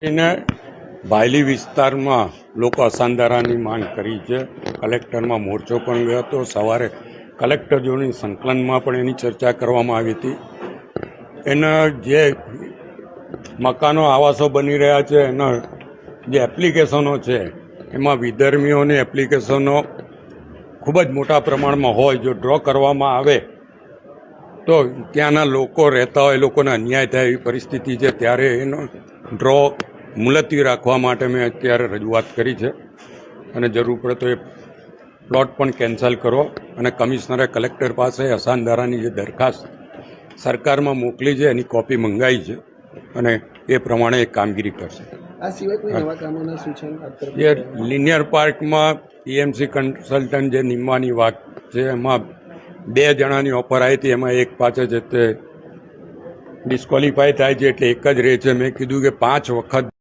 એને ભાયલી વિસ્તારમાં લોકો અસાનધારાની માંગ કરી છે. કલેક્ટરમાં મોરચો પણ ગયો હતો. સવારે કલેક્ટર જોડે સંકલનમાં પણ એની ચર્ચા કરવામાં આવી હતી. એના જે મકાનો આવાસો બની રહ્યા છે એના જે એપ્લિકેશનો છે એમાં વિધર્મીઓની એપ્લિકેશનો ખૂબ જ મોટા પ્રમાણમાં હોય. જો ડ્રો કરવામાં આવે તો ત્યાંના લોકો રહેતા હોય, લોકોને અન્યાય થાય એવી પરિસ્થિતિ છે. ત્યારે એનો ડ્રો મુલતવી રાખવા માટે મેં અત્યારે રજૂઆત કરી છે અને જરૂર પડે તો એ પ્લોટ પણ કેન્સલ કરો. અને કમિશનરે કલેક્ટર પાસે અસાનધારાની જે દરખાસ્ત સરકારમાં મોકલી છે એની કોપી મંગાવી છે અને એ પ્રમાણે એ કામગીરી કરશે. આ સિવાય કોઈ નવા કામોના સૂચન જે લિનિયર પાર્કમાં પીએમસી કન્સલ્ટન્ટ જે નિમવાની વાત છે એમાં 2 જણાની ઓફર આવી હતી. એમાં એક પાછળ છે તે ડિસ્કોલિફાય થાય છે એટલે એક જ રહે છે. મેં કીધું કે 5 વખત